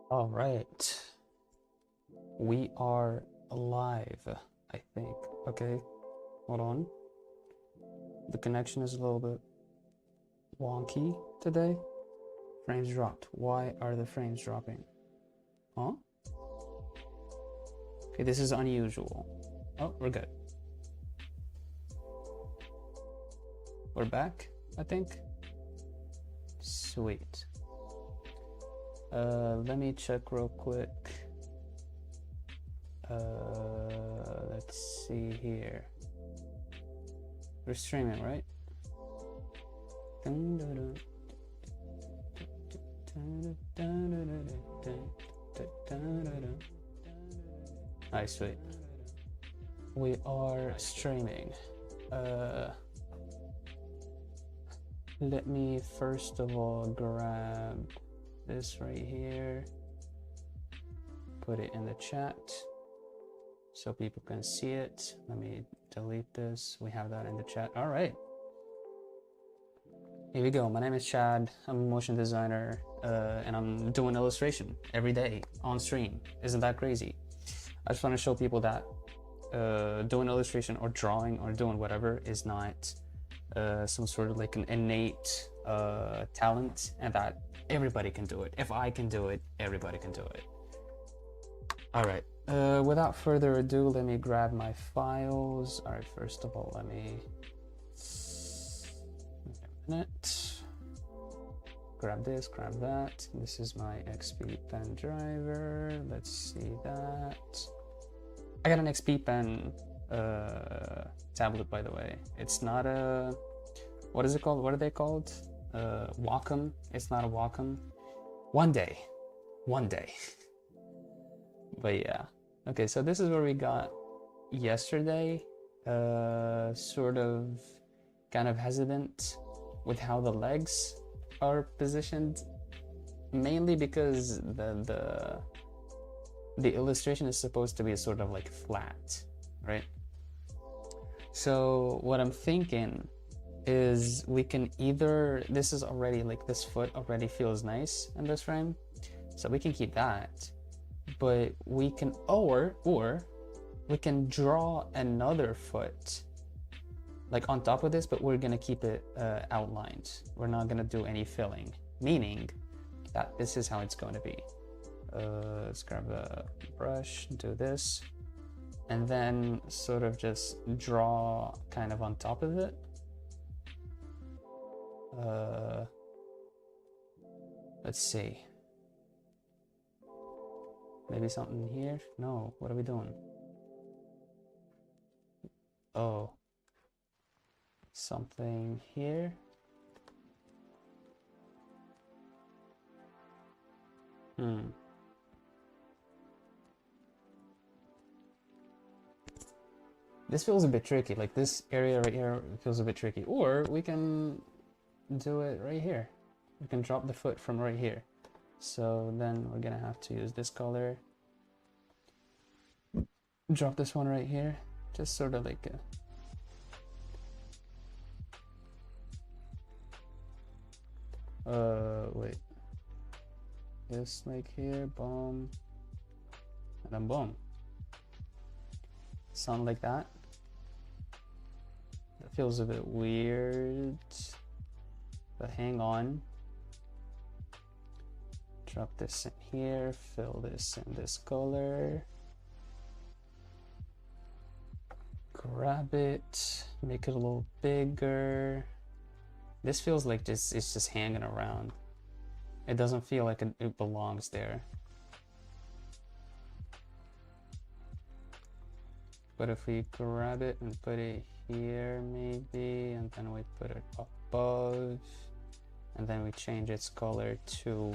All right, we are live, I think. Okay, hold on. The connection is a little bit wonky today. Frames dropped. Why are the frames dropping? Huh? Okay, this is unusual. Oh, we're good. We're back, I think. Sweet. Let me check real quick. Let's see here. We're streaming, right? Alright, sweet. We are streaming. Let me first of all grab this right here, put it in the chat so people can see it. Let me delete this. We have that in the chat. All right. Here we go. My name is Chad. I'm a motion designer, and I'm doing illustration every day on stream. Isn't that crazy? I just want to show people that doing illustration or drawing or doing whatever is not some sort of like an innate talent, and that everybody can do it. If I can do it, everybody can do it. All right. Without further ado, let me grab my files. All right. First of all, let me grab this, grab that. This is my XP pen driver. Let's see that. I got an XP pen tablet, by the way. It's not a, what is it called? What are they called? Wacom. It's not a Wacom. One day. But yeah. Okay, so this is where we got yesterday. Sort of kind of hesitant with how the legs are positioned, mainly because the illustration is supposed to be sort of like flat, right? So what I'm thinking is we can either, this is already like, this foot already feels nice in this frame, so we can keep that, but we can, or we can draw another foot like on top of this, but we're gonna keep it outlined. We're not gonna do any filling, meaning that this is how it's going to be. Let's grab a brush, do this, and then sort of just draw kind of on top of it. Let's see. Maybe something here? No, what are we doing? Oh. Something here. This feels a bit tricky, like this area right here feels a bit tricky. Or we can do it right here. We can drop the foot from right here. So then we're gonna have to use this color. Drop this one right here. Just sort of like a... wait. This like here, boom. And then boom. Something like that. That feels a bit weird. But hang on. Drop this in here, fill this in this color. Grab it, make it a little bigger. This feels like it's just hanging around. It doesn't feel like it belongs there. But if we grab it and put it here maybe, and then we put it above, and then we change its color to,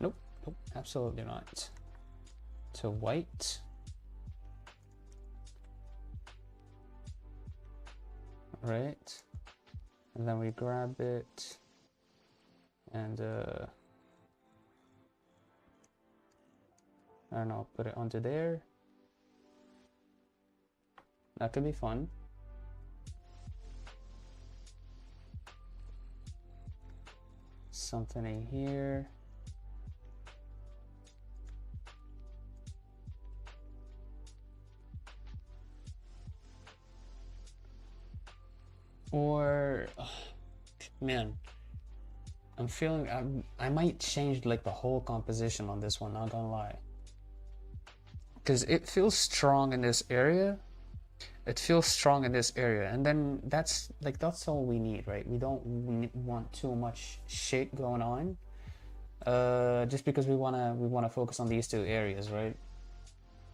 nope, absolutely not, to white. Right, and then we grab it and I don't know, put it onto there. That could be fun. Something in here. Or, man, I'm feeling I might change like the whole composition on this one, not gonna lie. Because it feels strong in this area. It feels strong in this area, and then that's all we need, right? We don't want too much shit going on. Just because we wanna focus on these two areas, right?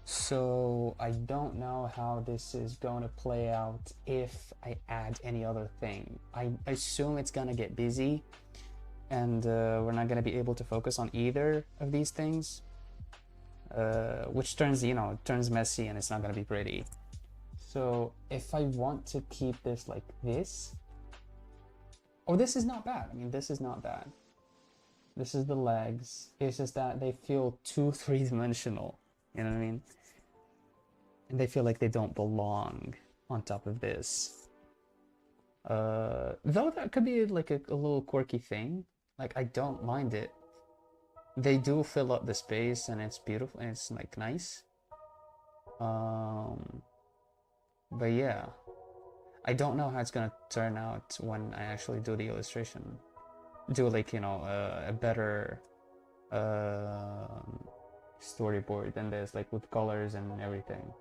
So I don't know how this is going to play out if I add any other thing. I assume it's gonna get busy, and we're not gonna be able to focus on either of these things, which turns turns messy, and it's not gonna be pretty. So if I want to keep this like this, oh, this is not bad. I mean, this is not bad. This is the legs. It's just that they feel too three-dimensional. You know what I mean? And they feel like they don't belong on top of this. Though that could be like a little quirky thing. Like, I don't mind it. They do fill up the space, and it's beautiful, and it's like nice. But yeah, I don't know how it's gonna turn out when I actually do the illustration. Do like, a better storyboard than this, like with colors and everything.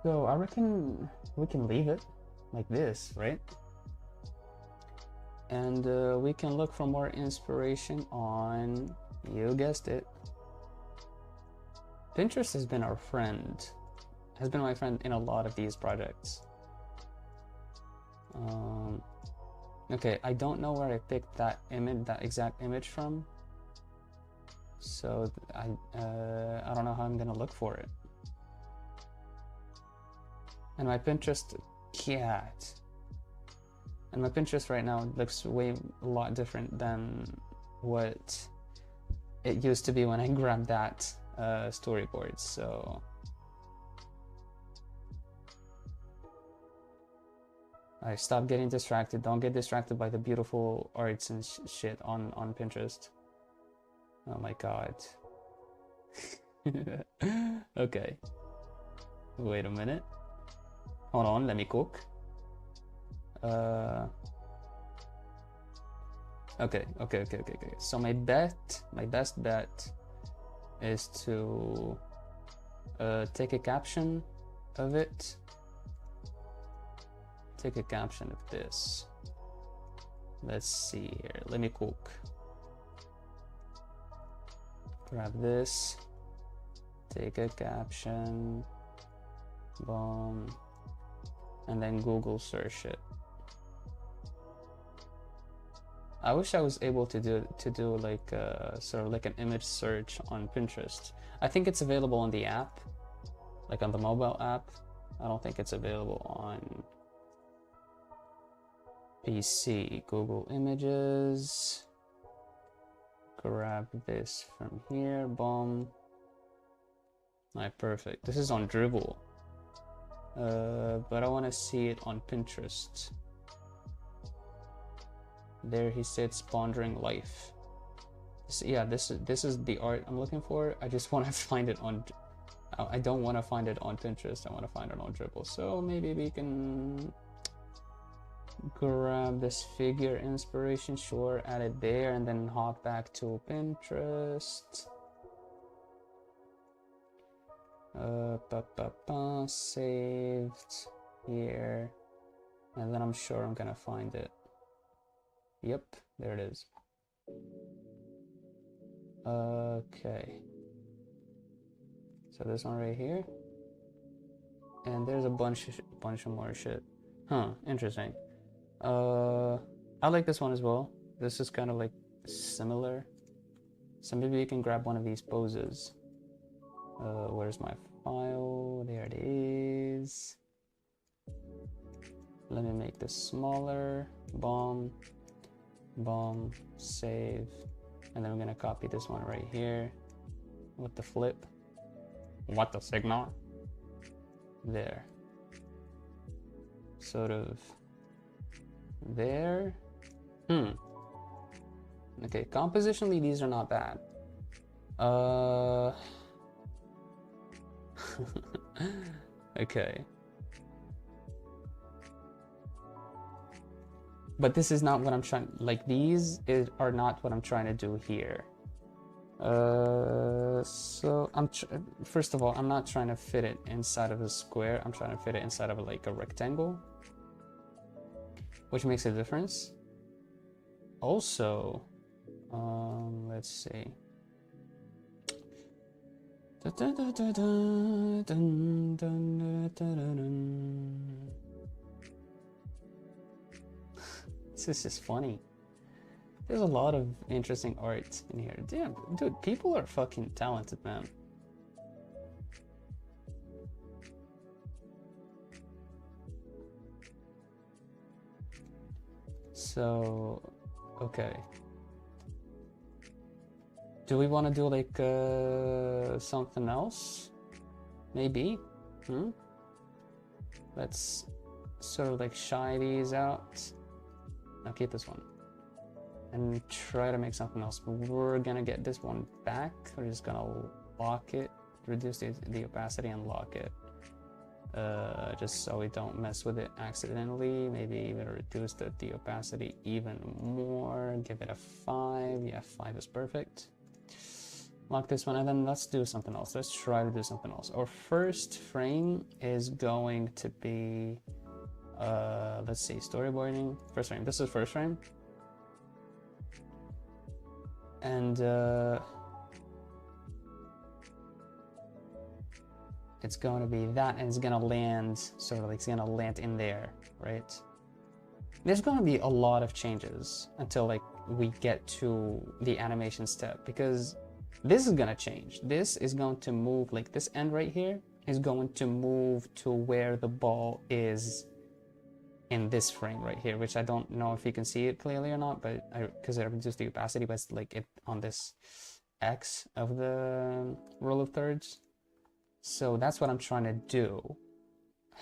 So I reckon we can leave it like this, right? And we can look for more inspiration on, you guessed it, Pinterest has been our friend. Has been my friend in a lot of these projects. Okay, I don't know where I picked that image, that exact image from. So I don't know how I'm gonna look for it. And my Pinterest, cat. And my Pinterest right now looks a lot different than what it used to be when I grabbed that storyboard. So I stop getting distracted. Don't get distracted by the beautiful arts and shit on Pinterest. Oh my god. Okay. Wait a minute. Hold on, let me cook. Okay. So my best bet is to take a caption of it. Take a caption of this. Let's see here. Let me cook. Grab this. Take a caption. Boom. And then Google search it. I wish I was able to do like sort of like an image search on Pinterest. I think it's available on the app, like on the mobile app. I don't think it's available on PC. Google Images. Grab this from here. Boom. Alright, perfect. This is on Dribble. But I want to see it on Pinterest. There he sits pondering life. So yeah, this is the art I'm looking for. I just want to find it on. I don't want to find it on Pinterest. I want to find it on Dribble. So maybe we can grab this figure inspiration. Sure, add it there, and then hop back to Pinterest. Saved here, and then I'm sure I'm gonna find it. Yep, there it is. Okay, so this one right here, and there's a bunch of more shit. Huh, interesting. I like this one as well. This is kind of like similar, so maybe we can grab one of these poses. Where's my file? There it is. Let me make this smaller. Boom, boom, save. And then I'm gonna copy this one right here with the flip. What the signal? There. Sort of there. Okay, compositionally these are not bad. Okay. But this is not what I'm trying, like are not what I'm trying to do here. So first of all, I'm not trying to fit it inside of a square. I'm trying to fit it inside of like a rectangle, which makes a difference. Also, let's see. This is just funny. There's a lot of interesting art in here. Damn, dude, people are fucking talented, man. So, okay. Do we want to do like something else? Maybe. Let's sort of like shy these out. Now keep this one. And try to make something else. But we're gonna get this one back. We're just gonna lock it, reduce the opacity and lock it. Just so we don't mess with it accidentally. Maybe even reduce the opacity even more. Give it a 5. Yeah, 5 is perfect. Lock this one, and then let's do something else. Let's try to do something else. Our first frame is going to be, let's see, storyboarding. First frame. This is first frame. And it's going to be that, and it's going to land sort of like it's going to land in there, right? There's going to be a lot of changes until like we get to the animation step, because this is going to change. This is going to move, like this end right here is going to move to where the ball is in this frame right here, which I don't know if you can see it clearly or not, but because I reduced the opacity, but it's like it on this X of the rule of thirds. So that's what I'm trying to do.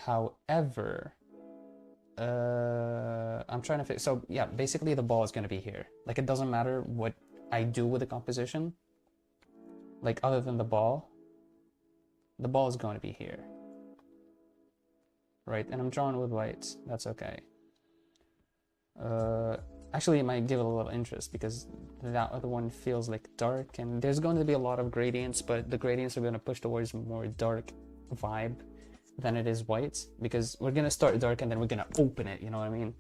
However, I'm trying to fix, so yeah, basically the ball is going to be here. Like it doesn't matter what I do with the composition, like other than the ball is going to be here. Right, and I'm drawing with white, that's okay. Actually, it might give it a little interest because that other one feels like dark, and there's going to be a lot of gradients, but the gradients are going to push towards more dark vibe than it is white, because we're going to start dark and then we're going to open it, you know what I mean?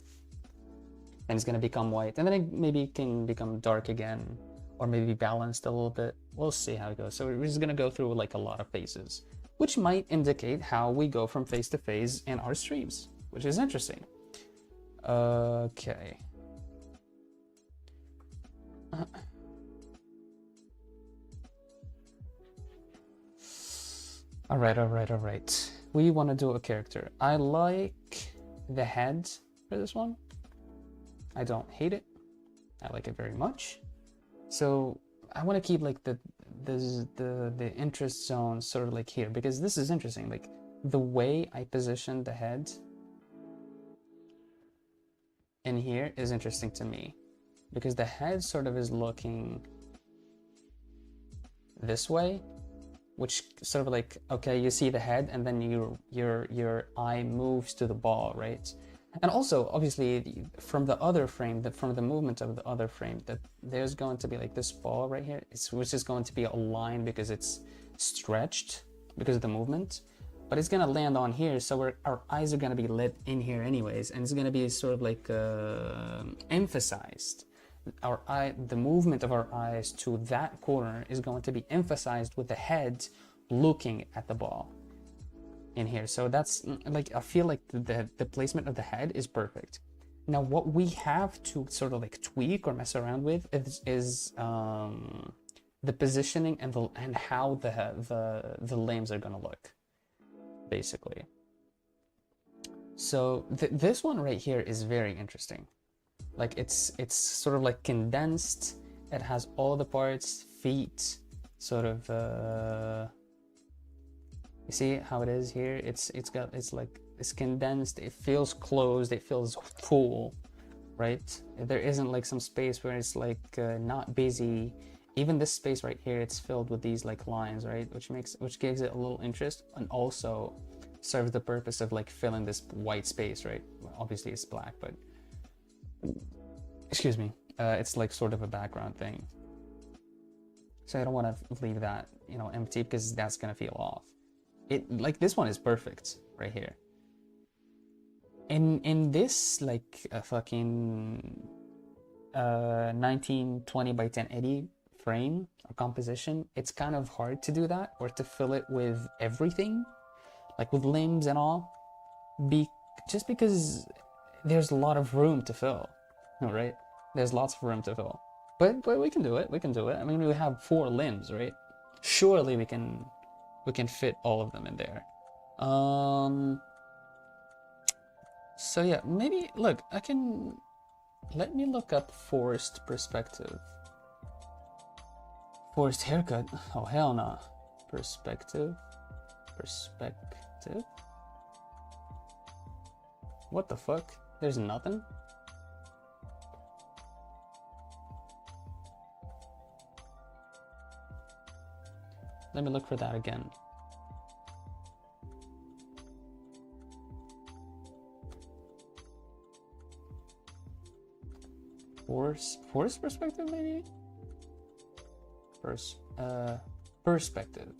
And it's going to become white, and then it maybe can become dark again, or maybe balanced a little bit. We'll see how it goes. So we're just going to go through like a lot of phases, which might indicate how we go from phase to phase in our streams, which is interesting. Okay. All right. We want to do a character. I like the head for this one. I don't hate it. I like it very much. So I want to keep like the interest zone sort of like here, because this is interesting. Like the way I position the head in here is interesting to me, because the head sort of is looking this way, which sort of like, okay, you see the head and then your eye moves to the ball, right? And also, obviously, from the other frame, from the movement of the other frame, that there's going to be like this ball right here, which is going to be a line because it's stretched because of the movement, but it's going to land on here, so our eyes are going to be lit in here anyways, and it's going to be sort of like emphasized. The movement of our eyes to that corner is going to be emphasized with the head looking at the ball in here. So that's like, I feel like the placement of the head is perfect. Now what we have to sort of like tweak or mess around with is the positioning and how the limbs are gonna look, basically. So this one right here is very interesting. Like it's sort of like condensed. It has all the parts, feet, sort of. You see how it is here? It's condensed. It feels closed. It feels full, right? There isn't like some space where it's like not busy. Even this space right here, it's filled with these like lines, right? Which gives it a little interest, and also serves the purpose of like filling this white space, right? Well, obviously it's black, but excuse me, it's like sort of a background thing. So I don't want to leave that, you know, empty because that's gonna feel off. It like this one is perfect right here. In this like a fucking 1920 by 1080 frame or composition, it's kind of hard to do that or to fill it with everything, like with limbs and all, just because there's a lot of room to fill, right? There's lots of room to fill, but we can do it. We can do it. I mean, we have 4 limbs, right? Surely we can fit all of them in there. So yeah, maybe look. Let me look up forced perspective. Forced haircut? Oh hell no. Perspective. What the fuck? There's nothing? Let me look for that again. Forced perspective, maybe? Perspective.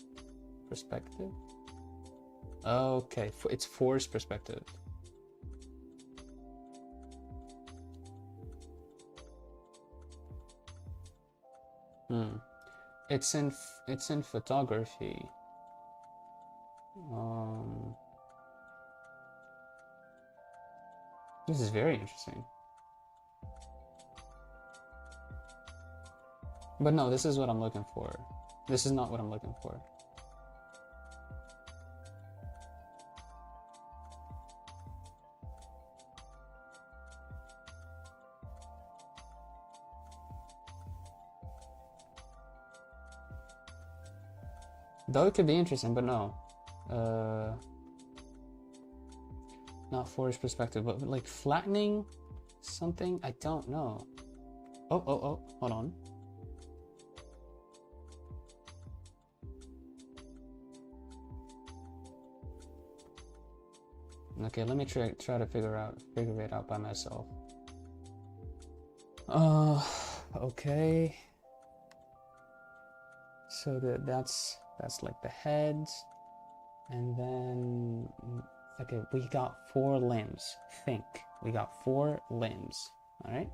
Okay, it's forced perspective. It's in photography. This is very interesting. But no, this is what I'm looking for. This is not what I'm looking for. Though it could be interesting, but no. Not forced perspective, but like flattening something? I don't know. Oh, hold on. Okay, let me try to figure it out by myself. Okay. So that's like the head, and then okay, we got 4 limbs. Think we got 4 limbs. All right.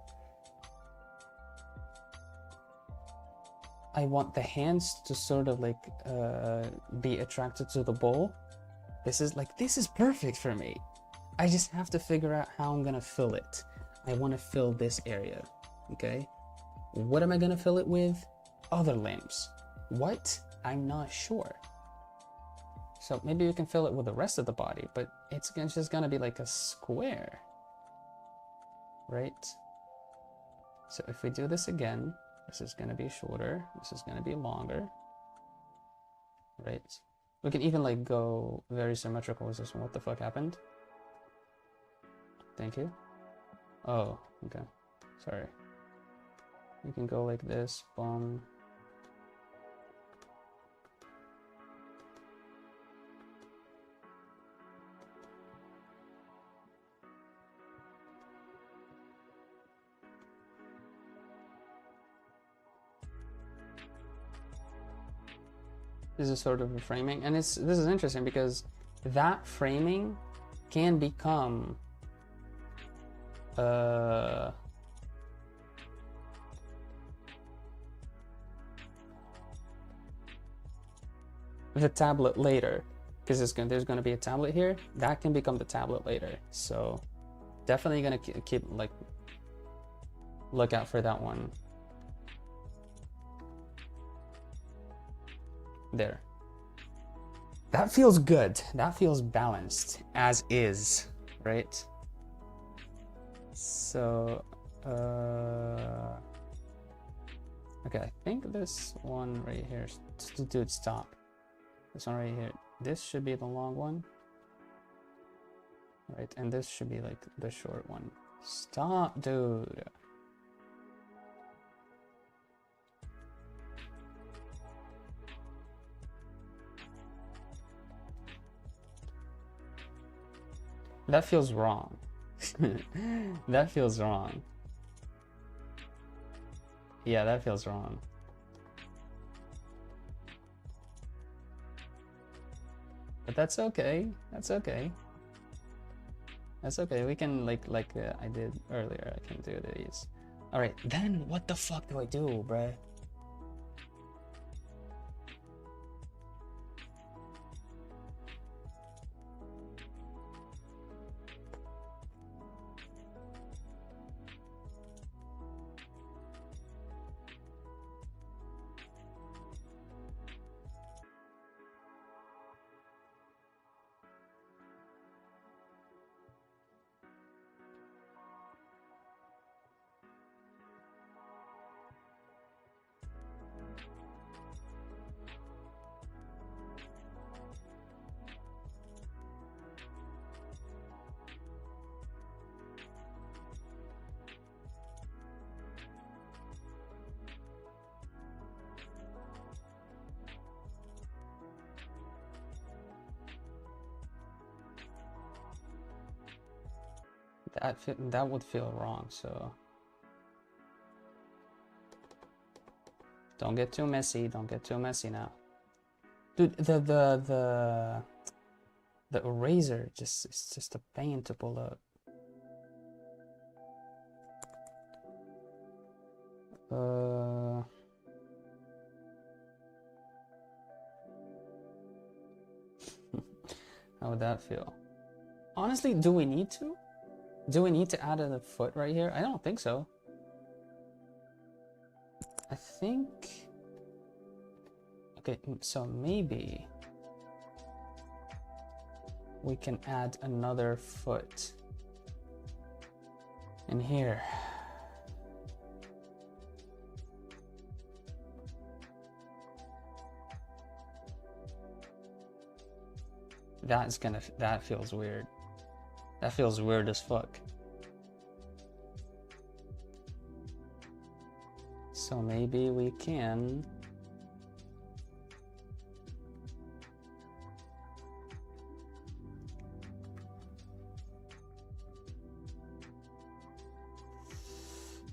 I want the hands to sort of like be attracted to the bowl. This is perfect for me. I just have to figure out how I'm gonna fill it. I want to fill this area. Okay. What am I gonna fill it with? Other limbs. What? I'm not sure. So maybe you can fill it with the rest of the body, but it's just gonna be like a square, right? So if we do this again, this is gonna be shorter, this is gonna be longer, right? We can even like go very symmetrical with this one. What the fuck happened? Thank you. Oh, okay. Sorry. We can go like this, boom. This is sort of a framing, and this is interesting because that framing can become the tablet later, because there's gonna be a tablet here that can become the tablet later. So definitely gonna keep like look out for that one. There. That feels good. That feels balanced as is, right? So, okay, I think this one right here, dude, stop. This one right here, this should be the long one, right? And this should be like the short one. Stop, dude. That feels wrong. That feels wrong. Yeah, that feels wrong. But that's okay. That's okay. That's okay. We can like I did earlier. I can do these. All right. Then what the fuck do I do, bruh? That would feel wrong. So don't get too messy. Don't get too messy now, dude. The eraser it's just a pain to pull up. How would that feel? Honestly, do we need to? Do we need to add a foot right here? I don't think so. I think... Okay, so maybe we can add another foot in here. That feels weird. That feels weird as fuck. So maybe we can...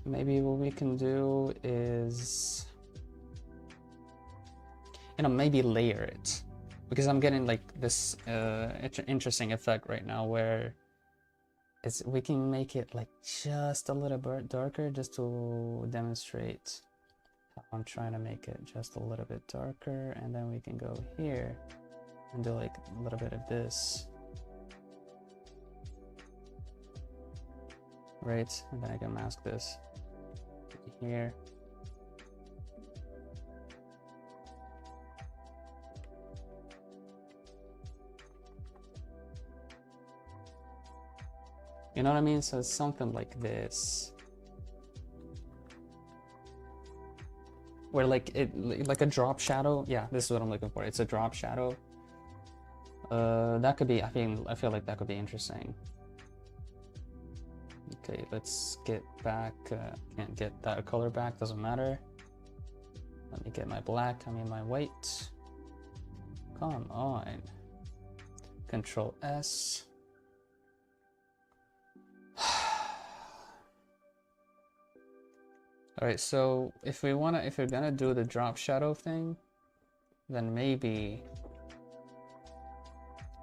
Maybe what we can do is... maybe layer it. Because I'm getting like this interesting effect right now where we can make it like just a little bit darker just to demonstrate how I'm trying to make it just a little bit darker, and then we can go here and do like a little bit of this, right? And then I can mask this here. You know what I mean? So it's something like this, where like a drop shadow. Yeah, this is what I'm looking for. It's a drop shadow. That could be. I feel like that could be interesting. Okay, let's get back. Can't get that color back. Doesn't matter. Let me get my black. I mean my white. Come on. Control S. All right, so if we're gonna do the drop shadow thing, then maybe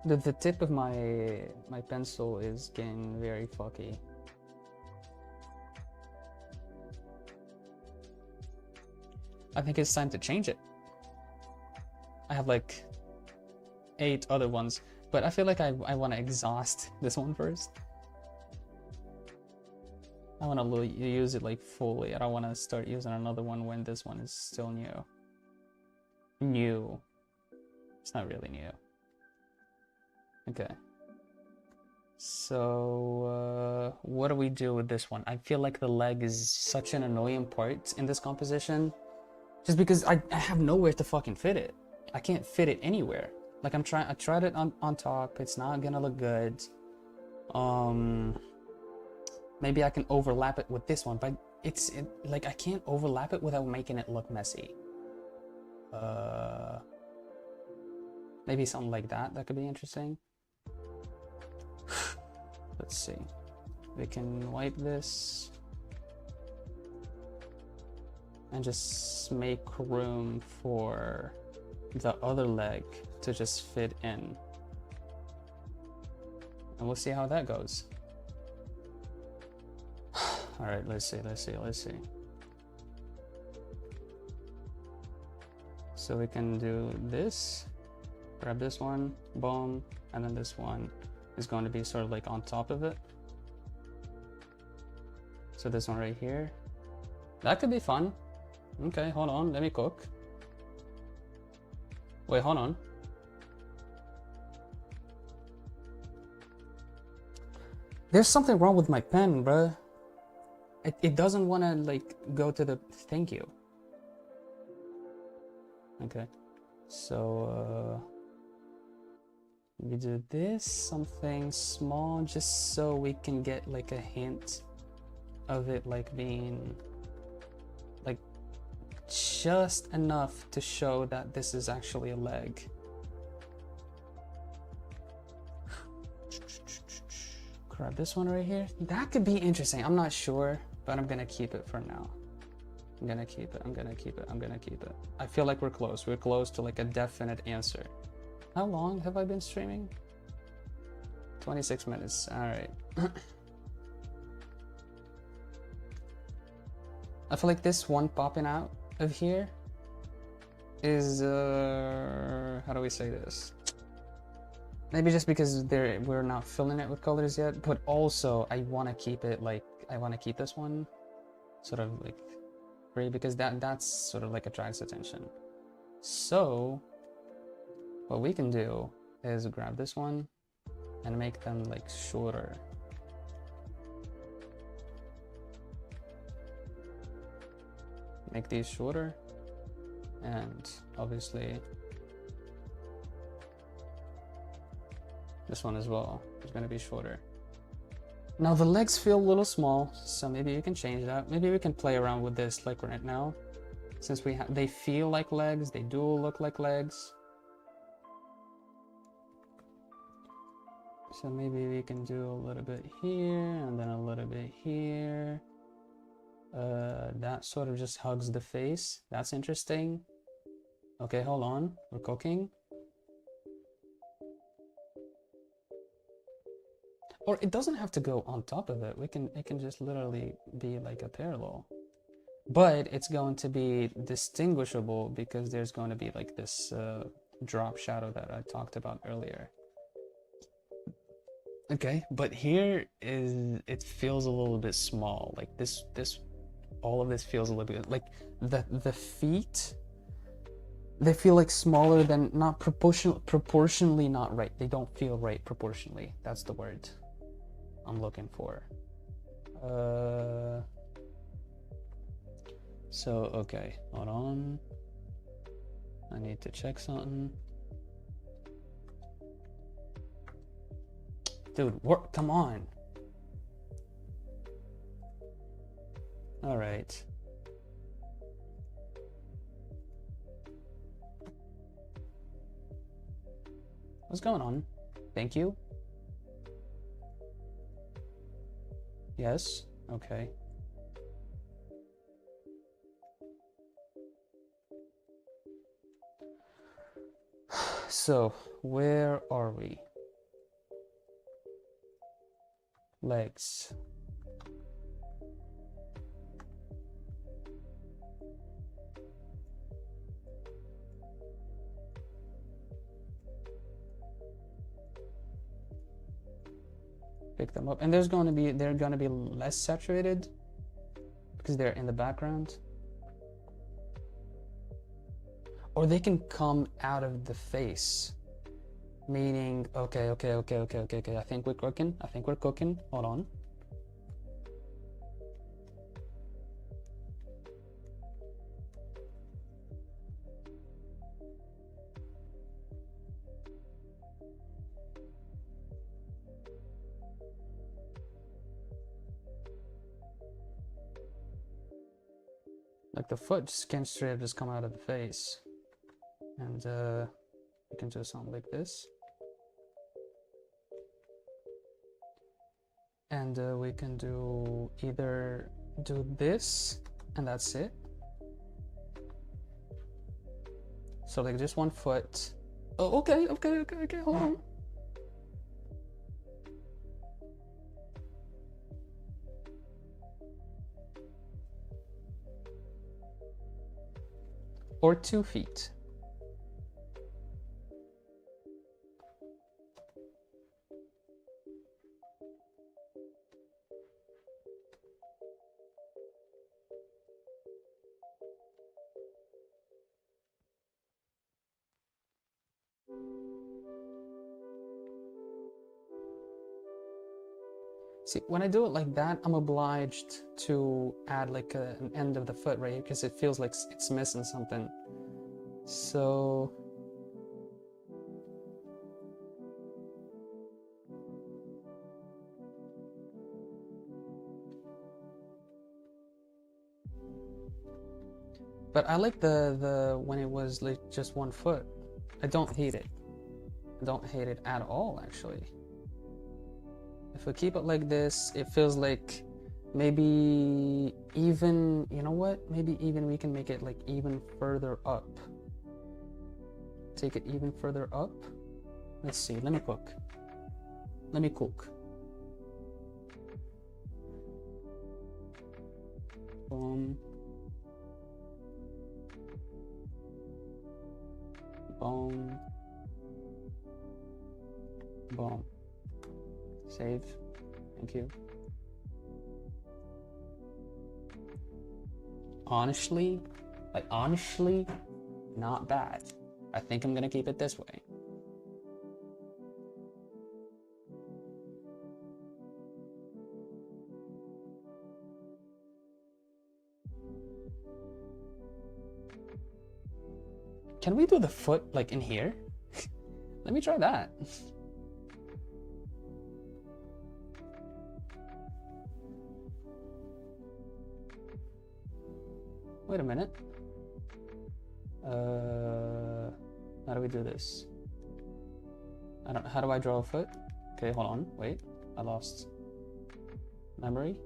the tip of my pencil is getting very fucky. I think it's time to change it. I have like 8 other ones, but I feel like I want to exhaust this one first. I want to use it like fully. I don't want to start using another one when this one is still new. New. It's not really new. Okay. So, what do we do with this one? I feel like the leg is such an annoying part in this composition. Just because I have nowhere to fucking fit it. I can't fit it anywhere. Like I tried it on top. It's not gonna look good. Maybe I can overlap it with this one, but like I can't overlap it without making it look messy. Maybe something like that. That could be interesting. Let's see. We can wipe this and just make room for the other leg to just fit in. And we'll see how that goes. All right, let's see. So we can do this, grab this one, boom, and then this one is going to be sort of like on top of it. So this one right here, that could be fun. Okay, hold on, let me cook. Wait, hold on. There's something wrong with my pen, bruh. It doesn't want to like go to the thank you. Okay, so we do this, something small, just so we can get like a hint of it like being like just enough to show that this is actually a leg. Grab this one right here. That could be interesting. I'm not sure, but I'm gonna keep it for now. I'm gonna keep it. I feel like we're close. We're close to like a definite answer. How long have I been streaming? 26 minutes. All right. I feel like this one popping out of here is how do we say this? Maybe just because we're not filling it with colors yet, but also I want to keep it like, I want to keep this one sort of like gray because that's sort of like attracts attention. So what we can do is grab this one and make them like shorter. Make these shorter, and obviously this one as well is going to be shorter. Now the legs feel a little small, so maybe you can change that. Maybe we can play around with this like right now, since they feel like legs, they do look like legs. So maybe we can do a little bit here and then a little bit here. That sort of just hugs the face. That's interesting. Okay, hold on, we're cooking. Or it doesn't have to go on top of it. It can just literally be like a parallel. But it's going to be distinguishable because there's going to be like this drop shadow that I talked about earlier. Okay, but here it feels a little bit small. Like this all of this feels a little bit like the feet, they feel like smaller than, not proportionally not right. They don't feel right proportionally. That's the word I'm looking for. So okay, hold on. I need to check something. Dude, work, come on. All right. What's going on? Thank you. Yes, okay. So, where are we? Legs. Pick them up, and they're going to be less saturated because they're in the background, or they can come out of the face, meaning okay. I think we're cooking. Hold on. Like the foot just can't straight up just come out of the face. And you can do something like this. And we can do either do this and that's it. So like just 1 foot. Oh, okay, hold on. Or 2 feet. See, when I do it like that, I'm obliged to add like an end of the foot right here because it feels like it's missing something. So but I like the when it was like just 1 foot. I don't hate it. I don't hate it at all, actually. If we keep it like this, it feels like maybe even, you know what? Maybe even we can make it like even further up. Take it even further up. Let's see, let me cook. Let me cook. Boom. Boom. Boom. Save. Thank you. Honestly, not bad. I think I'm gonna keep it this way. Can we do the foot like in here? Let me try that. Wait a minute. How do we do this? How do I draw a foot? Okay, hold on, wait. I lost memory.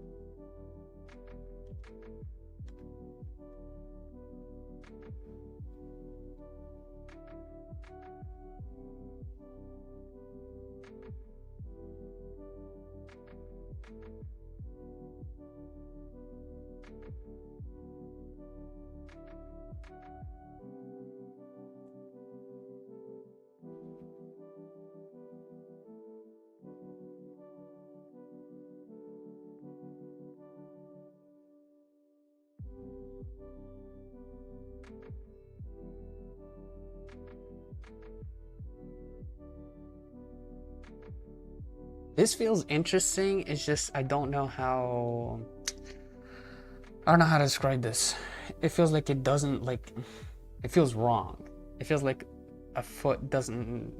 This feels interesting, it's just I don't know how to describe this. It feels like it doesn't like it feels wrong. It feels like a foot doesn't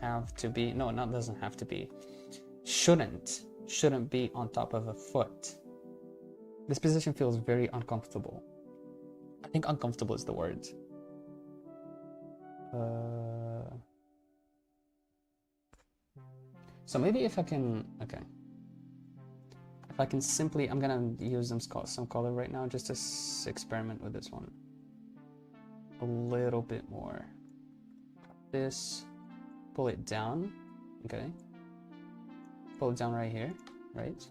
have to be, no, not doesn't have to be, shouldn't be on top of a foot. This position feels very uncomfortable. I think uncomfortable is the word. So maybe if I can, okay. If I can simply, I'm gonna use some color right now just to experiment with this one. A little bit more. This, pull it down, okay. Pull it down right here, right?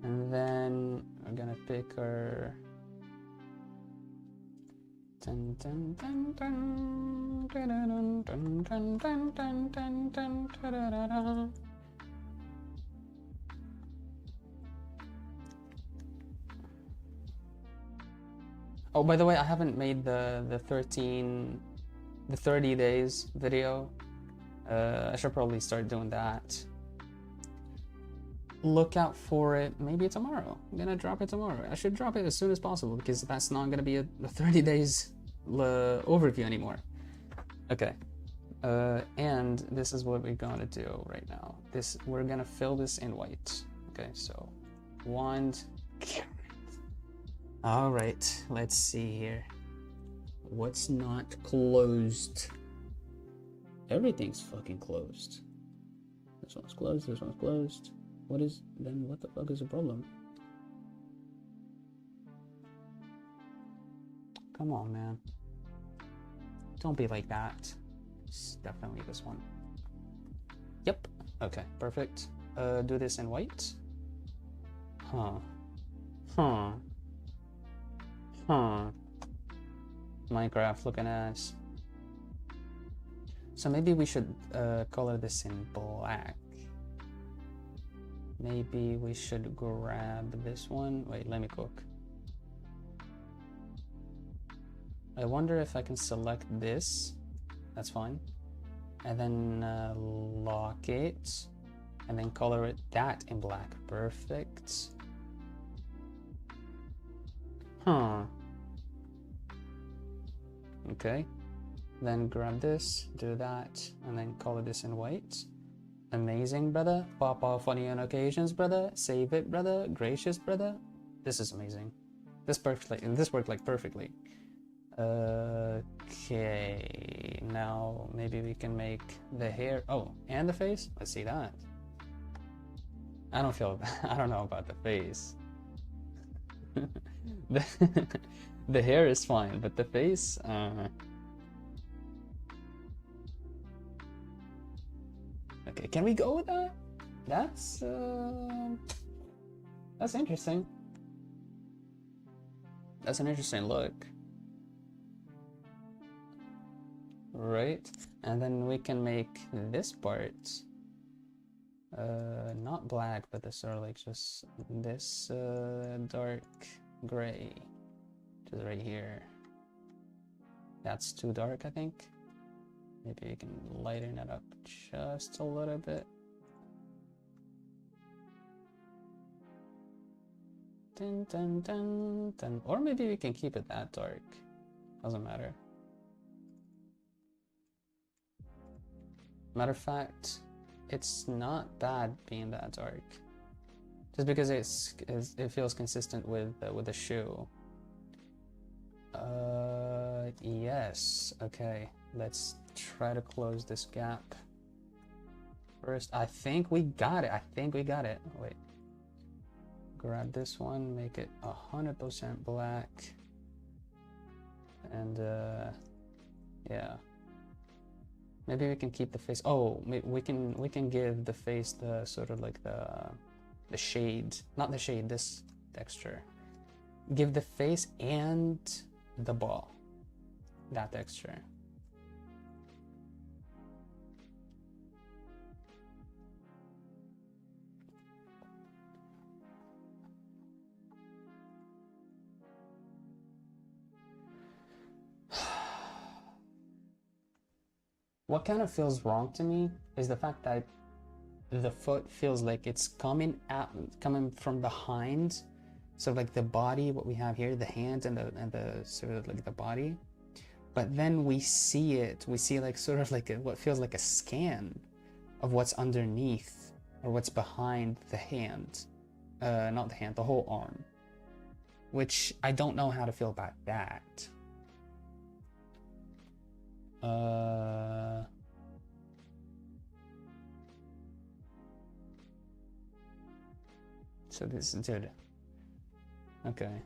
And then we're gonna pick our Oh, by the way, I haven't made the 30 days video. I should probably start doing that. Look out for it maybe tomorrow. I'm gonna drop it tomorrow. I should drop it as soon as possible because that's not gonna be a 30 days overview anymore. Okay. And this is what we're gonna do right now. We're gonna fill this in white. Okay, so wand. All right, let's see here. What's not closed? Everything's fucking closed. This one's closed, this one's closed. What the fuck is the problem? Come on, man. Don't be like that. It's definitely this one. Yep. Okay, perfect. Do this in white. Huh. Minecraft looking ass. So maybe we should color this in black. Maybe we should grab this one. Wait, let me cook. I wonder if I can select this. That's fine. And then lock it. And then color that in black. Perfect. Huh. Okay. Then grab this, do that, and then color this in white. Amazing, brother. Papa funny on occasions, brother. Save it, brother. Gracious, brother. This is amazing. This worked like perfectly. Okay, now maybe we can make the hair. Oh, and the face. Let's see that. I don't know about the face. the hair is fine, but the face. Okay, can we go with that? That's interesting. That's an interesting look. Right, and then we can make this part not black, but this sort of like just this dark gray, which is right here. That's too dark, I think. Maybe we can lighten it up just a little bit. Dun, dun, dun, dun. Or maybe we can keep it that dark. Doesn't matter. Matter of fact, it's not bad being that dark. Just because it feels consistent with the shoe. Yes. Okay. Let's try to close this gap first. I think we got it. Wait. Grab this one, make it 100% black. And yeah. Maybe we can keep the face. Oh, we can give the face the sort of like the shade, not the shade, this texture. Give the face and the ball that texture. What kind of feels wrong to me is the fact that the foot feels like it's coming from behind, so like the body, what we have here, the hand and the sort of like the body, but then we see like sort of like what feels like a scan of what's underneath or what's behind the hand, not the hand, the whole arm, which I don't know how to feel about that. So this is dude. Okay.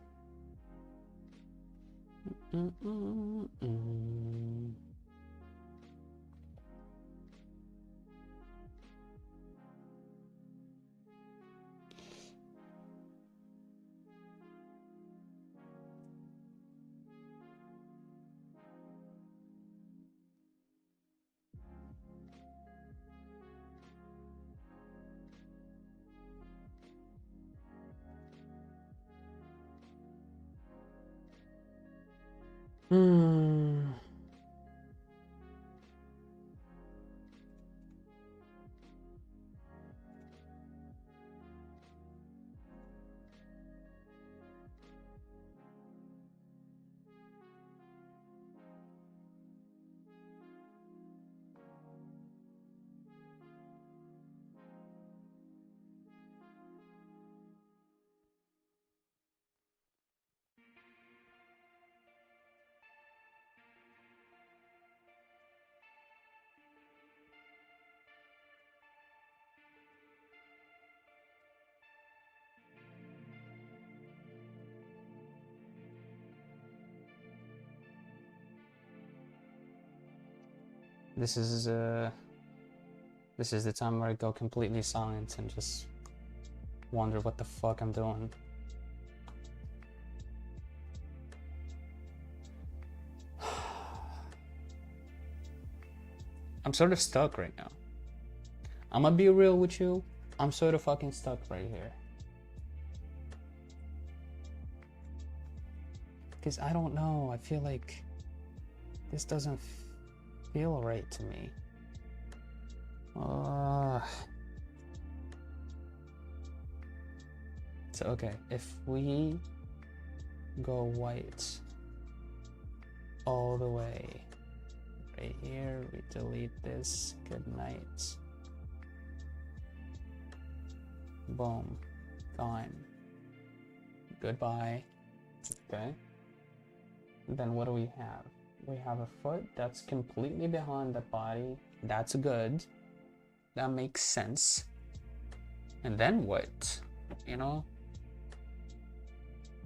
This is the time where I go completely silent and just wonder what the fuck I'm doing. I'm sort of stuck right now. I'm gonna be real with you. I'm sort of fucking stuck right here. Because I don't know. I feel like this doesn't feel right to me. So, okay. If we go white all the way right here, we delete this. Good night. Boom. Fine. Goodbye. Okay. Then what do we have? We have a foot that's completely behind the body. That's good. That makes sense. And then what? You know?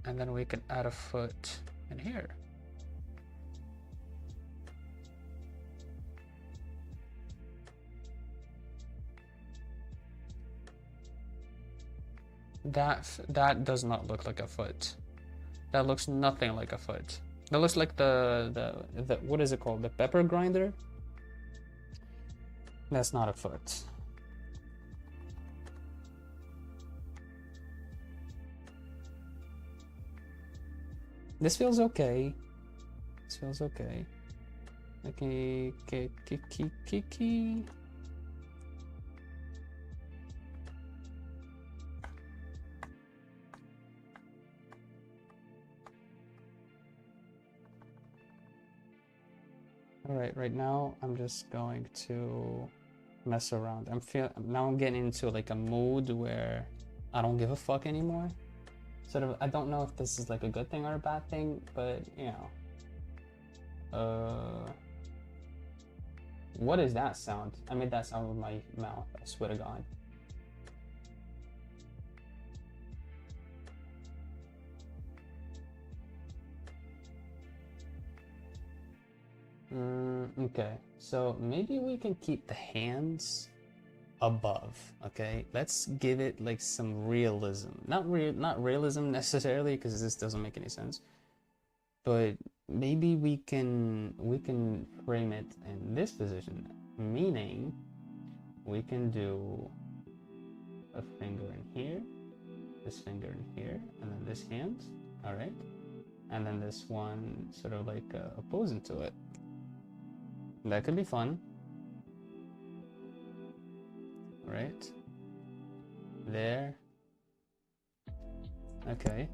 And then we can add a foot in here. That does not look like a foot. That looks nothing like a foot. That looks like the what is it called? The pepper grinder? That's not a foot. This feels okay. This feels okay. Okay. Alright, right now I'm just going to mess around. I'm getting into like a mood where I don't give a fuck anymore. Sort of, I don't know if this is like a good thing or a bad thing, but you know. What is that sound? I made that sound with my mouth, I swear to God. Okay, so maybe we can keep the hands above. Okay, let's give it like some realism. Not realism necessarily, because this doesn't make any sense. But maybe we can frame it in this position, meaning we can do a finger in here, this finger in here, and then this hand. All right, and then this one sort of like opposing to it. That could be fun. Right there. Okay,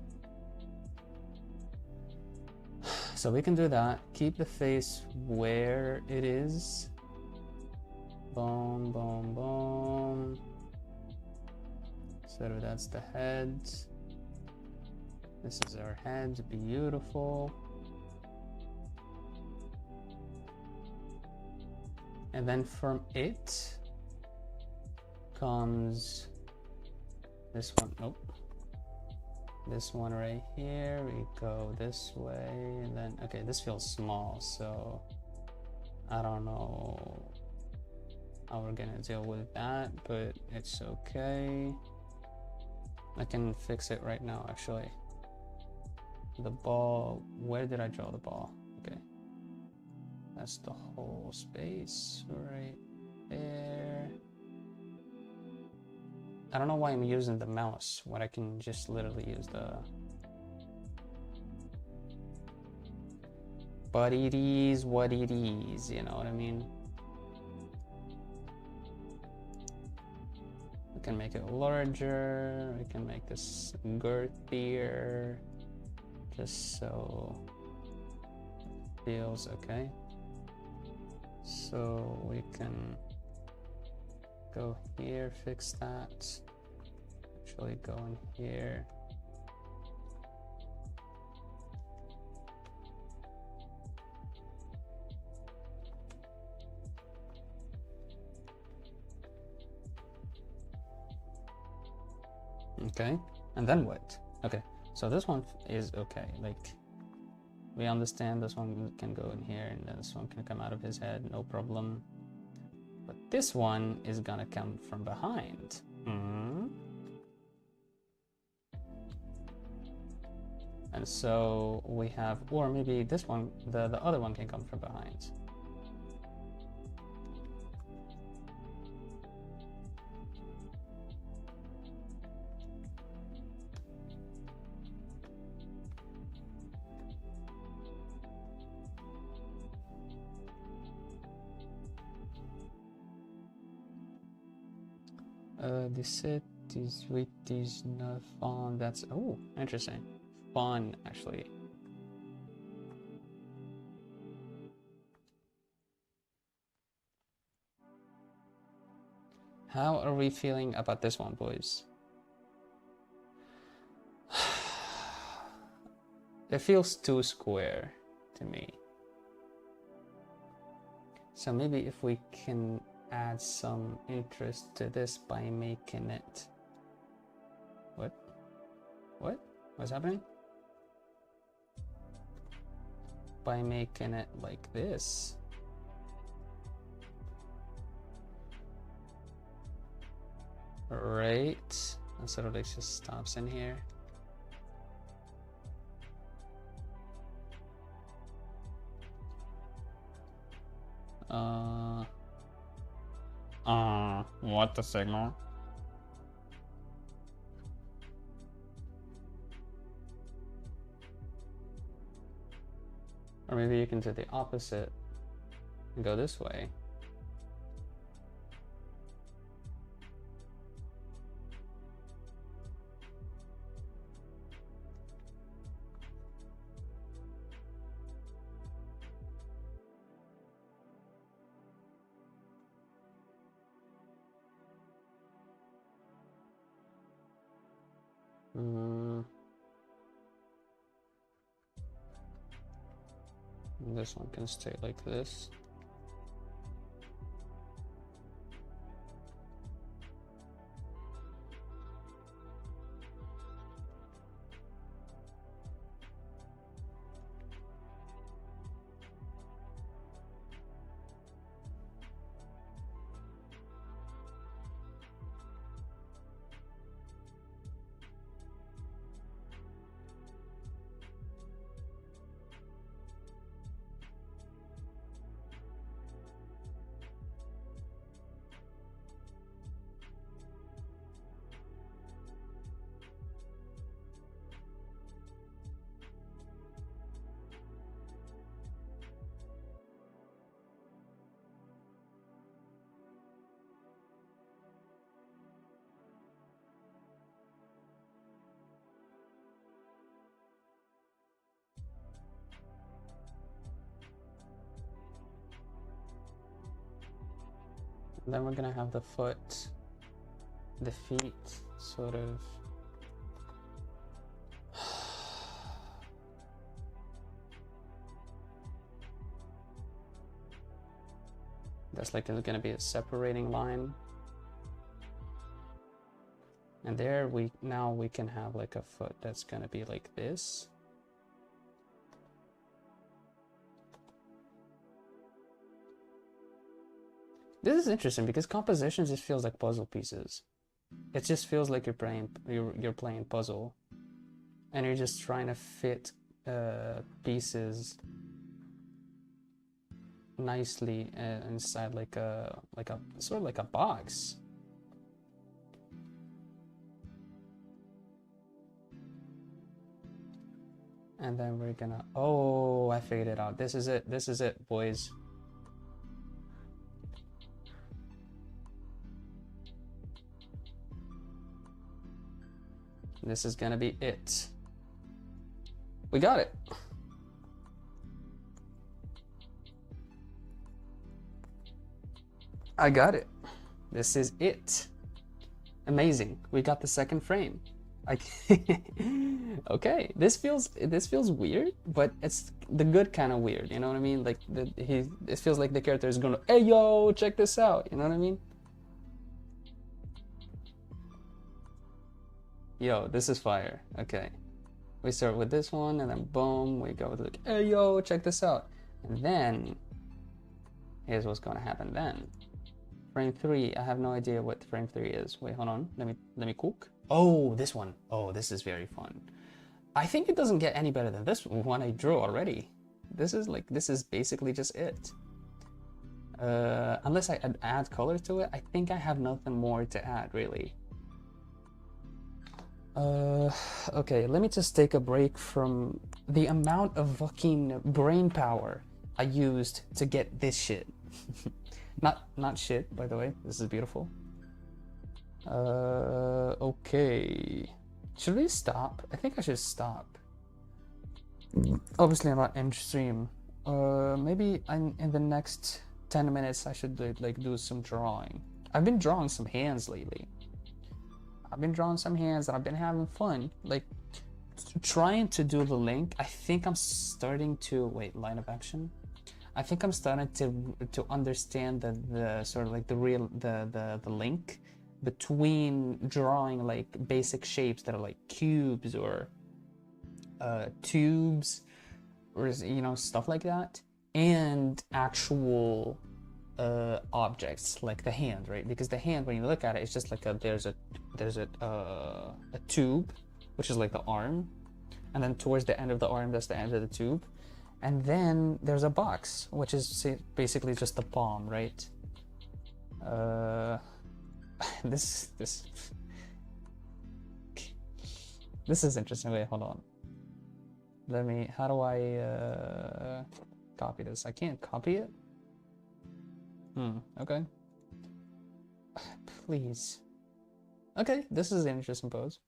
so we can do that. Keep the face where it is. Boom, boom, boom. So that's the head. This is our head. Beautiful. And then from it comes this one. Nope. This one right here. We go this way, and then okay, this feels small, so I don't know how we're gonna deal with that, but it's okay. I can fix it right now, actually. The ball, where did I draw the ball? Okay, that's the whole space right there. I don't know why I'm using the mouse when I can just literally use the... But it is what it is, you know what I mean? We can make it larger, we can make this girthier, just so it feels okay. So we can go here, fix that. Actually go in here. Okay, and then what? Okay, so this one is okay, like We understand this one can go in here and then this one can come out of his head, no problem. But this one is gonna come from behind. And so we have, or maybe this one, the other one can come from behind. This is not fun. That's, oh, interesting. Fun, actually. How are we feeling about this one, boys? It feels too square to me. So maybe if we can add some interest to this by making it... What? What? What's happening? By making it like this. Right. And sort of like just stops in here. What the signal? Or maybe you can do the opposite and go this way. This one can stay like this. And then we're gonna have the foot, the feet, sort of. That's like there's gonna be a separating line. And there we can have like a foot that's gonna be like this. This is interesting because composition just feels like puzzle pieces. It just feels like you're playing puzzle, and you're just trying to fit pieces nicely inside like a sort of like a box. And then we're gonna, oh, I figured it out. This is it. This is it, boys. This is gonna be it. We got it. I got it. This is it. Amazing. We got the second frame. Okay, this feels weird, but it's the good kind of weird. You know what I mean? Like it feels like the character is gonna, hey yo, check this out. You know what I mean? Yo, this is fire. Okay. We start with this one, and then boom, we go like, hey yo, check this out. And then here's what's gonna happen then. Frame 3, I have no idea what frame 3 is. Wait, hold on. Let me cook. Oh, this one. Oh, this is very fun. I think it doesn't get any better than this one I drew already. This is basically just it. Unless I add color to it, I think I have nothing more to add, really. Okay, let me just take a break from the amount of fucking brain power I used to get this shit. Not shit, by the way. This is beautiful. Okay. Should we stop? I think I should stop. Obviously, I'm not in stream. Maybe in the next 10 minutes I should like do some drawing. I've been drawing some hands lately. And I've been having fun. Like trying to do the link. I think I'm starting to line of action. I think I'm starting to understand the sort of like the link between drawing like basic shapes that are like cubes or tubes or stuff like that, and actual objects like the hand, right? Because the hand, when you look at it, it's just like there's a tube, which is like the arm, and then towards the end of the arm, that's the end of the tube, and then there's a box, which is basically just the palm, right? This is interesting. Wait, hold on. How do I copy this? I can't copy it? Okay. Please. Okay, this is an interesting pose.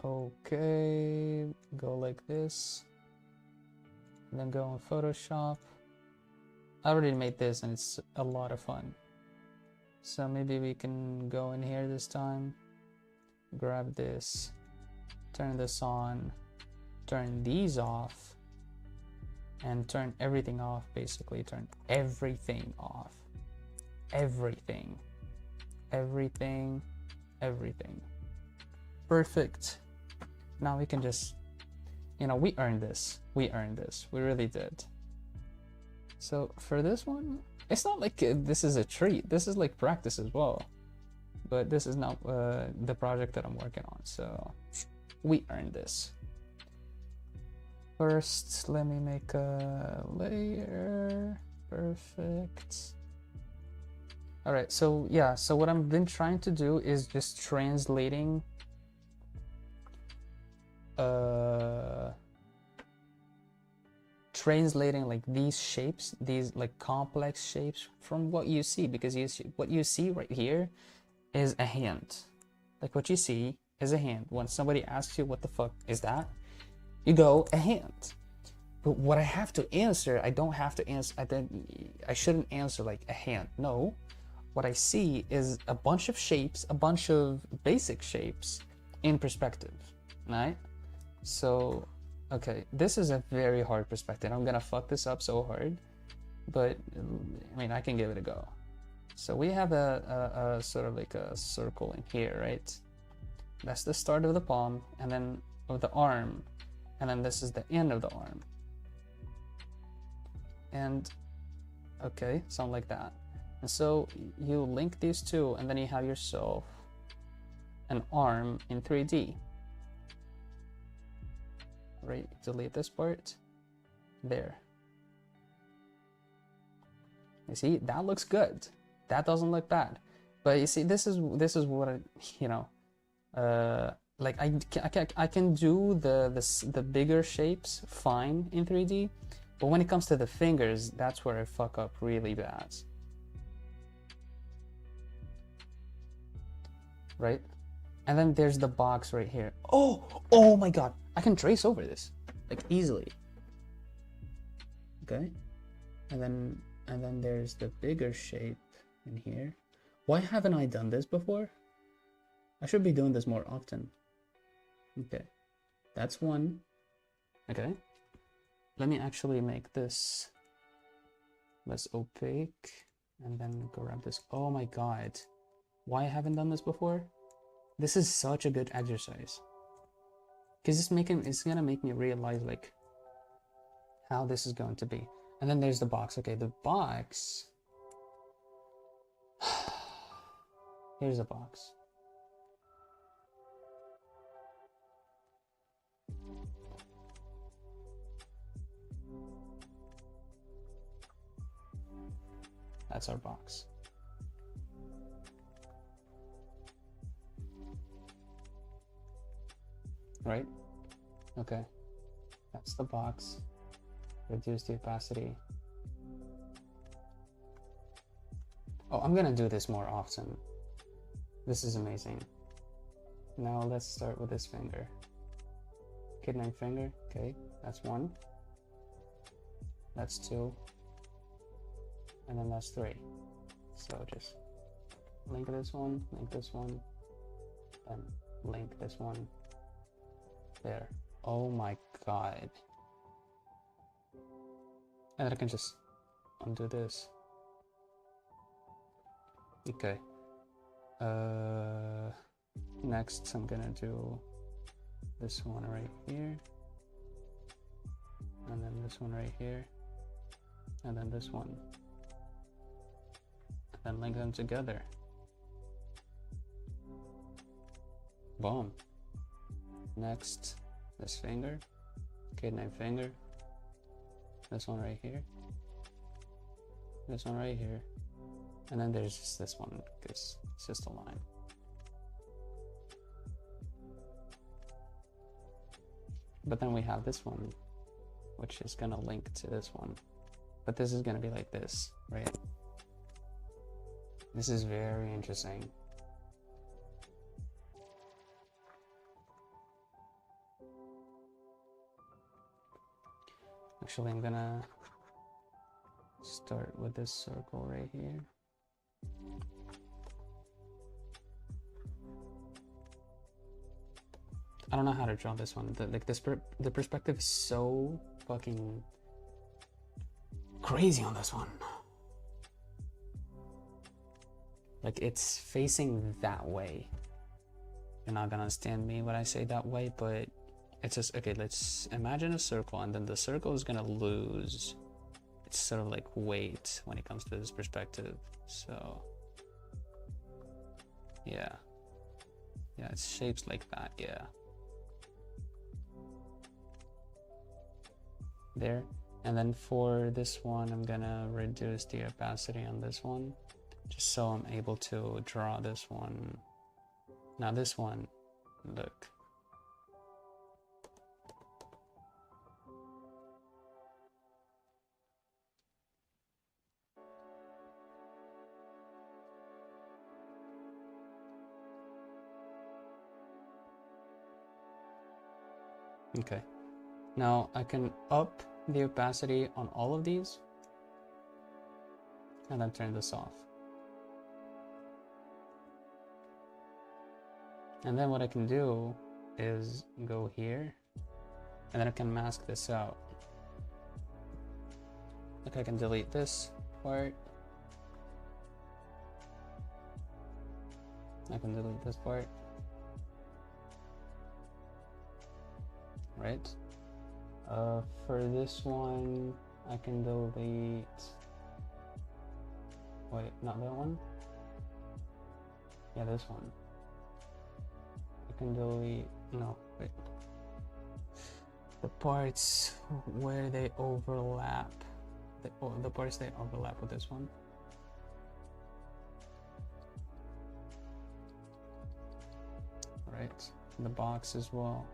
Okay, go like this, and then go in Photoshop. I already made this and it's a lot of fun. So maybe we can go in here this time, grab this, turn this on, turn these off, and turn everything off, basically. Turn everything off. Everything. Everything. Everything. Perfect. Now we can just, we earned this. We earned this. We really did. So for this one, it's not like this is a treat. This is like practice as well. But this is not the project that I'm working on. So we earned this. First, let me make a layer. Perfect. All right, so yeah, so what I've been trying to do is just translating like these shapes, these like complex shapes, from what you see, because what you see right here is a hand. Like what you see is a hand. When somebody asks you what the fuck is that, you go, a hand. But what I have to answer, I don't have to answer, I shouldn't answer like a hand. No, what I see is a bunch of shapes, a bunch of basic shapes in perspective, right? So, okay, this is a very hard perspective. I'm gonna fuck this up so hard, but I mean, I can give it a go. So we have a sort of like a circle in here, right? That's the start of the palm, and then of the arm, and then this is the end of the arm. And okay, something like that. And so you link these two, and then you have yourself an arm in 3D. Right, delete this part. There. You see, that looks good. That doesn't look bad. But you see, this is what like I can do the bigger shapes fine in 3D, but when it comes to the fingers, that's where I fuck up really bad. Right? And then there's the box right here. Oh my god, I can trace over this like easily. Okay, and then there's the bigger shape in here. Why haven't I done this before? I should be doing this more often. Okay, that's one. Okay, let me actually make this less opaque, and then grab this. Oh my god. Why I haven't done this before? This is such a good exercise. Because it's gonna make me realize like how this is going to be. And then there's the box. Okay, the box. Here's the box. That's our box. Right? Okay. That's the box. Reduce the opacity. Oh, I'm gonna do this more often. This is amazing. Now let's start with this finger. Kidney finger. Okay, that's 1. That's 2. And then that's 3. So just link this one, and link this one. There. Oh my god. And then I can just undo this. Okay. Next I'm gonna do this one right here. And then this one right here. And then this one. And then link them together. Boom. Next, this finger, kidney finger, this one right here, this one right here, and then there's just this one because it's just a line. But then we have this one, which is gonna link to this one, but this is gonna be like this, right? This is very interesting. Actually, I'm gonna start with this circle right here. I don't know how to draw this one. The perspective is so fucking crazy on this one. Like it's facing that way. You're not gonna understand me when I say that way, but it's just, okay, let's imagine a circle, and then the circle is gonna lose its sort of like weight when it comes to this perspective. So yeah, it's shapes like that. Yeah, there. And then for this one, I'm gonna reduce the opacity on this one, just so I'm able to draw this one. Now this one, look. Okay, now I can up the opacity on all of these and then turn this off. And then what I can do is go here and then I can mask this out. Like I can delete this part. I can delete this part. Right? For this one, I can delete. Wait, not that one? Yeah, this one. I can delete. No, wait. The parts where they overlap. The parts they overlap with this one. Right? The box as well.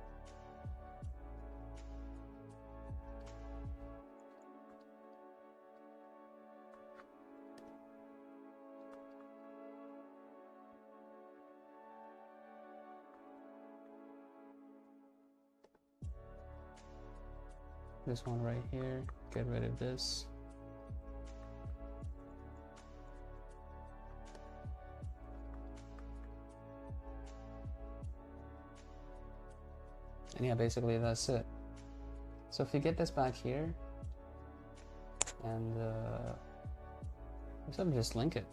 This one right here, get rid of this. And yeah, basically that's it. So if you get this back here, and What's up, just link it.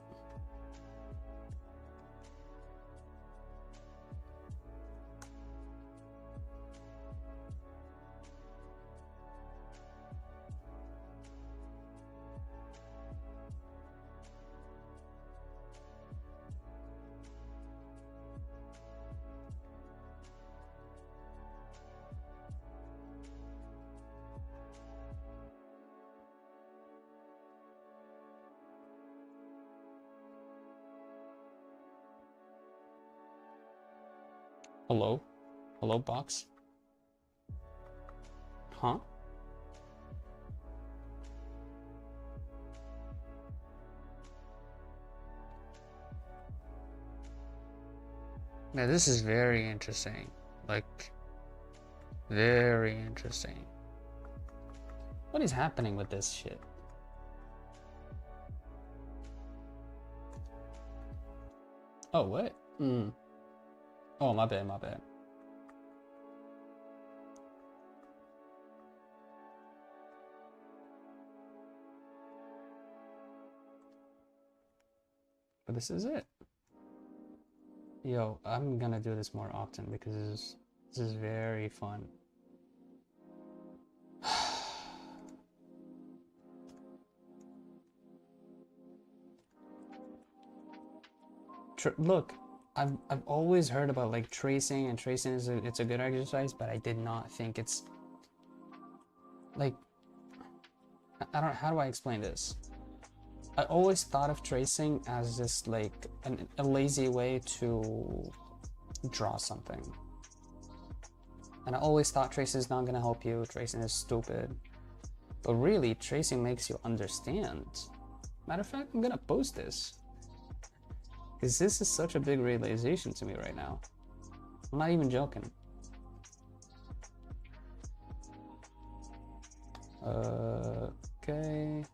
Hello? Hello, box? Huh? Now this is very interesting. Like, very interesting. What is happening with this shit? Oh, what? Oh, my bad, my bad. But this is it. Yo, I'm gonna do this more often because this is very fun. Look, I've always heard about like tracing, and tracing is it's a good exercise, but I did not think it's like, I don't, how do I explain this? I always thought of tracing as just like a lazy way to draw something. And I always thought tracing is not gonna help you, tracing is stupid. But really, tracing makes you understand. Matter of fact, I'm gonna post this. Because this is such a big realization to me right now. I'm not even joking. Okay.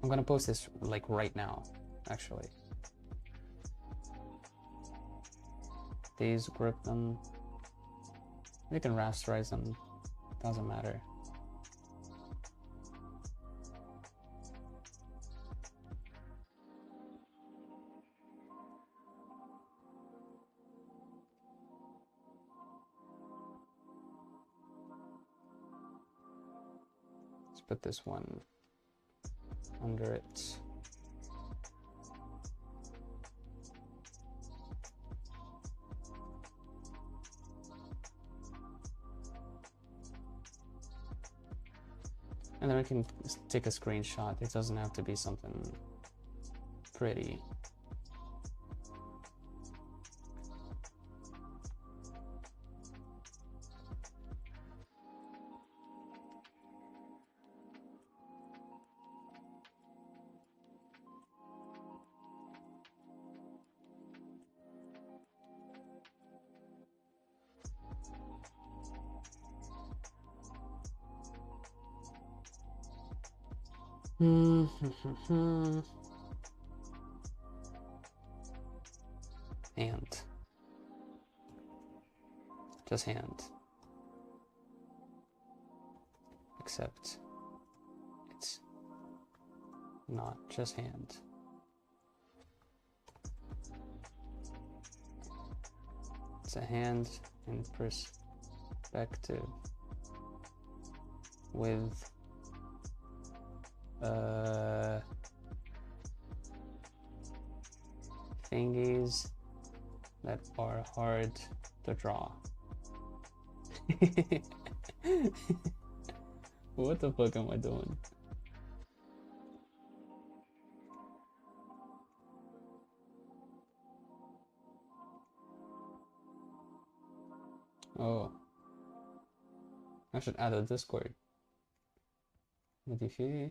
I'm gonna post this like right now, actually. These, grip them. You can rasterize them, doesn't matter. Let's put this one under it. And then we can take a screenshot. It doesn't have to be something pretty. Hand. Just hand. Except it's not just hand. It's a hand in perspective with thingies that are hard to draw. What the fuck am I doing? Oh, I should add a Discord. Modify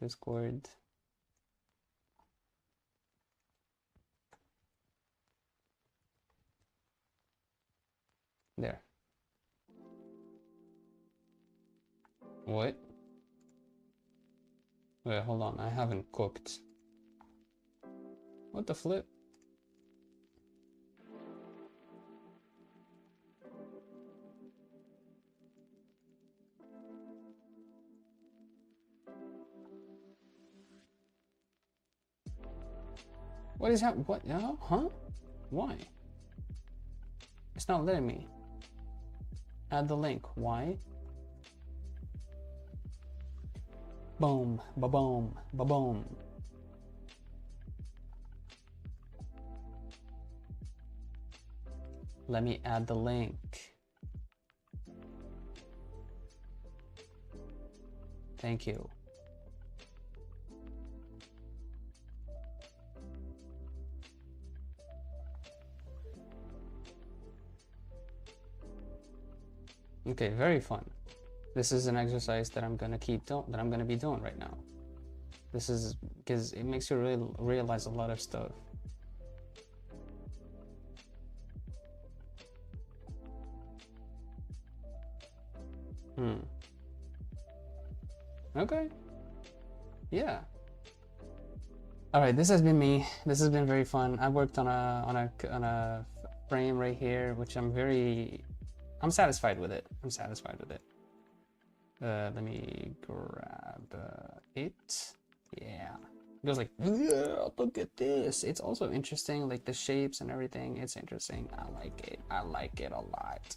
Discord. There. What? Wait, hold on. I haven't cooked. What the flip? What is that? What? No? Huh? Why? It's not letting me. Add the link. Why? Boom, ba-boom, ba-boom. Let me add the link. Thank you. Okay, very fun. This is an exercise that I'm gonna be doing right now. This is because it makes you really realize a lot of stuff. Okay. Yeah. All right, this has been me. This has been very fun. I worked on a frame right here, which I'm satisfied with it. I'm satisfied with it. Let me grab it. Yeah. It goes like, yeah, look at this. It's also interesting, like the shapes and everything. It's interesting. I like it. I like it a lot.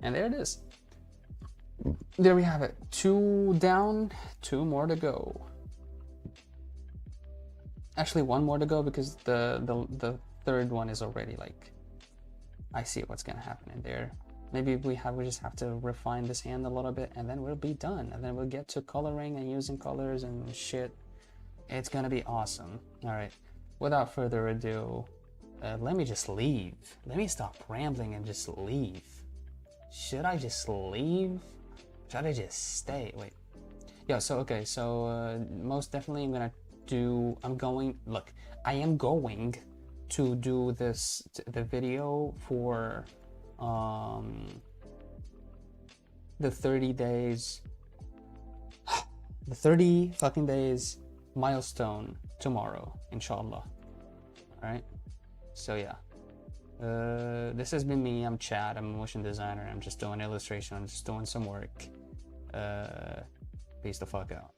And there it is. There we have it. 2 down, 2 more to go. Actually, 1 more to go because the third one is already like, I see what's gonna happen in there. Maybe we just have to refine this hand a little bit, and then we'll be done. And then we'll get to coloring and using colors and shit. It's gonna be awesome. All right. Without further ado, let me just leave. Let me stop rambling and just leave. Should I just leave? Should I just stay? Wait. Yeah. So okay. So most definitely, I am going to do the video for the 30 days the 30 fucking days milestone tomorrow, inshallah. All right, so yeah, this has been me. I'm Chad. I'm a motion designer. I'm just doing illustration. I'm just doing some work. Peace the fuck out.